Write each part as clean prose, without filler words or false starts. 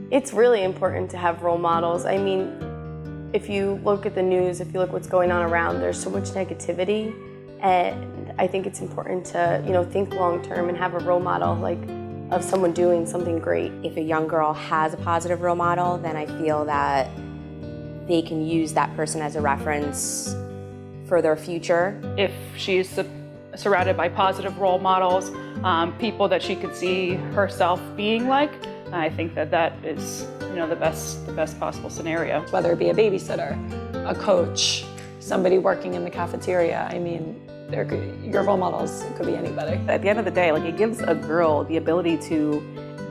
It's really important to have role models. I mean, if you look at the news, if you look what's going on around, there's so much negativity, and I think it's important to, think long term and have a role model of someone doing something great. If a young girl has a positive role model, then I feel that they can use that person as a reference for their future. If she's surrounded by positive role models, people that she could see herself being like, I think that is, the best possible scenario. Whether it be a babysitter, a coach, somebody working in the cafeteria, I mean, your role models could be anybody. At the end of the day, it gives a girl the ability to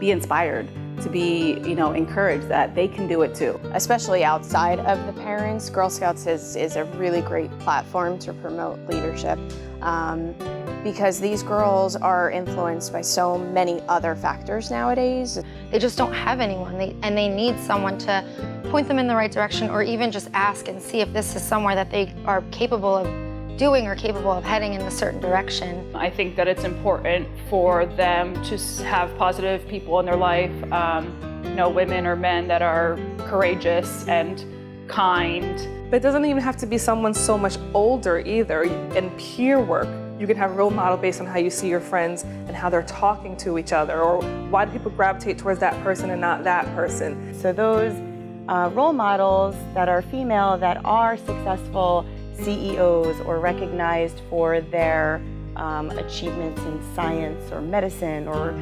be inspired, to be, encouraged that they can do it too. Especially outside of the parents, Girl Scouts is a really great platform to promote leadership because these girls are influenced by so many other factors nowadays. They just don't have anyone, and they need someone to point them in the right direction, or even just ask and see if this is somewhere that they are capable of doing or capable of heading in a certain direction. I think that it's important for them to have positive people in their life, women or men that are courageous and kind. But it doesn't even have to be someone so much older either. In peer work, you can have a role model based on how you see your friends and how they're talking to each other, or why do people gravitate towards that person and not that person. So those role models that are female, that are successful CEOs or recognized for their achievements in science or medicine or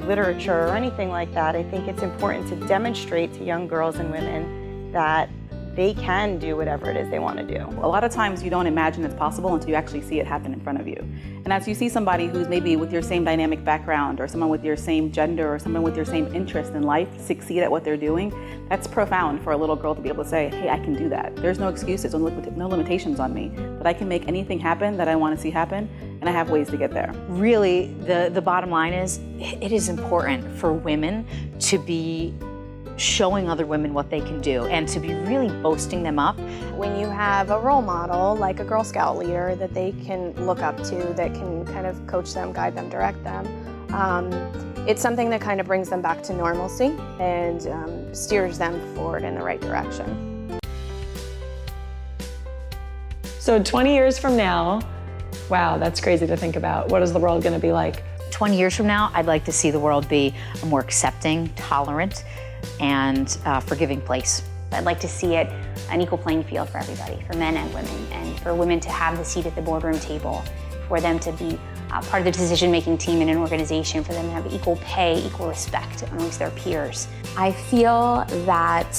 literature or anything like that, I think it's important to demonstrate to young girls and women that they can do whatever it is they want to do. A lot of times you don't imagine it's possible until you actually see it happen in front of you. And as you see somebody who's maybe with your same dynamic background, or someone with your same gender, or someone with your same interest in life succeed at what they're doing, that's profound for a little girl to be able to say, hey, I can do that. There's no excuses, no limitations on me, but I can make anything happen that I want to see happen, and I have ways to get there. Really, the bottom line is, it is important for women to be showing other women what they can do and to be really boasting them up. When you have a role model, like a Girl Scout leader that they can look up to, that can kind of coach them, guide them, direct them, it's something that kind of brings them back to normalcy and steers them forward in the right direction. So 20 years from now, wow, that's crazy to think about. What is the world going to be like? 20 years from now, I'd like to see the world be a more accepting, tolerant, and forgiving place. I'd like to see it an equal playing field for everybody, for men and women, and for women to have the seat at the boardroom table, for them to be part of the decision-making team in an organization, for them to have equal pay, equal respect amongst their peers. I feel that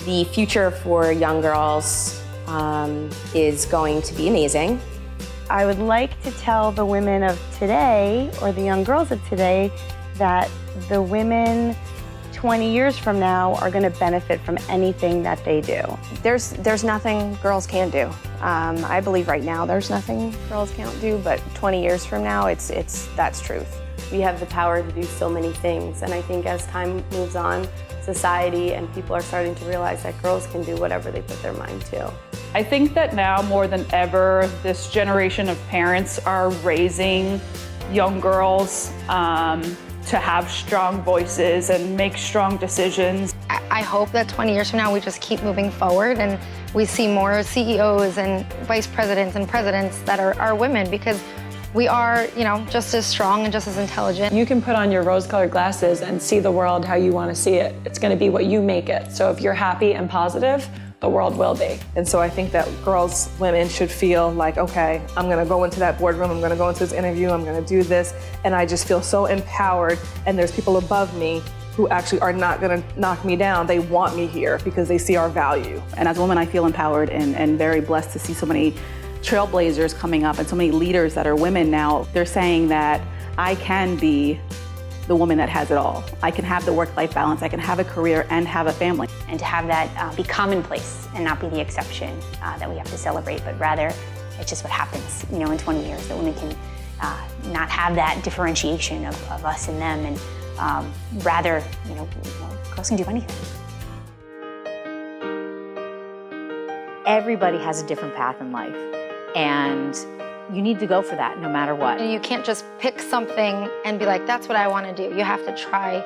the future for young girls is going to be amazing. I would like to tell the women of today, or the young girls of today, that the women 20 years from now are going to benefit from anything that they do. There's nothing girls can't do. I believe right now there's nothing girls can't do, but 20 years from now, that's truth. We have the power to do so many things, and I think as time moves on, society and people are starting to realize that girls can do whatever they put their mind to. I think that now more than ever, this generation of parents are raising young girls to have strong voices and make strong decisions. I hope that 20 years from now we just keep moving forward and we see more CEOs and vice presidents and presidents that are women, because we are, just as strong and just as intelligent. You can put on your rose-colored glasses and see the world how you want to see it. It's going to be what you make it. So if you're happy and positive, the world will be. And so I think that women should feel like, okay, I'm gonna go into that boardroom, I'm gonna go into this interview, I'm gonna do this, and I just feel so empowered, and there's people above me who actually are not gonna knock me down. They want me here because they see our value. And as a woman, I feel empowered and very blessed to see so many trailblazers coming up and so many leaders that are women now. They're saying that I can be the woman that has it all. I can have the work-life balance, I can have a career and have a family. And to have that be commonplace and not be the exception that we have to celebrate, but rather it's just what happens, in 20 years, that women can not have that differentiation of us and them, and rather, girls can do anything. Everybody has a different path in life, and you need to go for that no matter what. You can't just pick something and be like, that's what I want to do. You have to try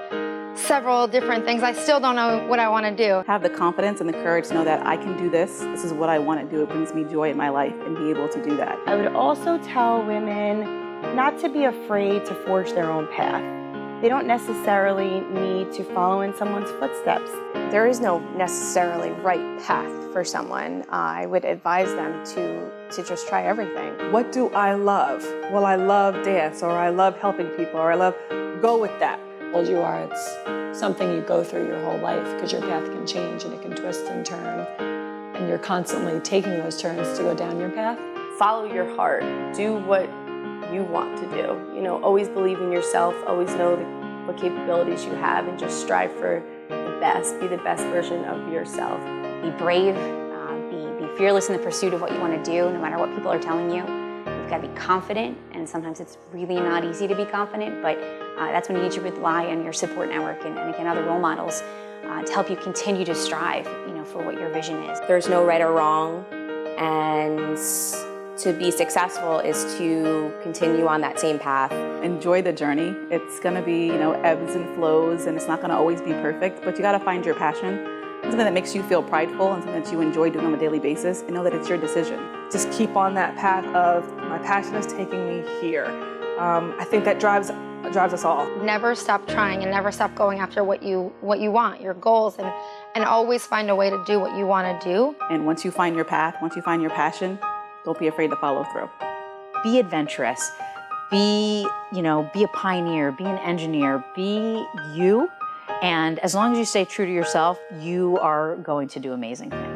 several different things. I still don't know what I want to do. Have the confidence and the courage to know that I can do this. This is what I want to do. It brings me joy in my life, and be able to do that. I would also tell women not to be afraid to forge their own path. They don't necessarily need to follow in someone's footsteps. There is no necessarily right path for someone. I would advise them to just try everything. What do I love? Well, I love dance, or I love helping people, or I love, go with that. Old you are, it's something you go through your whole life because your path can change and it can twist and turn. And you're constantly taking those turns to go down your path. Follow your heart. Do what you want to do. You know, always believe in yourself. Always know what capabilities you have, and just strive for the best. Be the best version of yourself. Be brave, be fearless in the pursuit of what you want to do, no matter what people are telling you. You've got to be confident, and sometimes it's really not easy to be confident, but that's when you need to rely on your support network and again, other role models to help you continue to strive, you know, for what your vision is. There's no right or wrong, and to be successful is to continue on that same path. Enjoy the journey. It's going to be, you know, ebbs and flows, and it's not going to always be perfect, but you got to find your passion. Something that makes you feel prideful and something that you enjoy doing on a daily basis, and know that it's your decision. Just keep on that path of, my passion is taking me here. I think that drives us all. Never stop trying and never stop going after what you want, your goals, and always find a way to do what you want to do. And once you find your path, once you find your passion, don't be afraid to follow through. Be adventurous. Be a pioneer, be an engineer, be you. And as long as you stay true to yourself, you are going to do amazing things.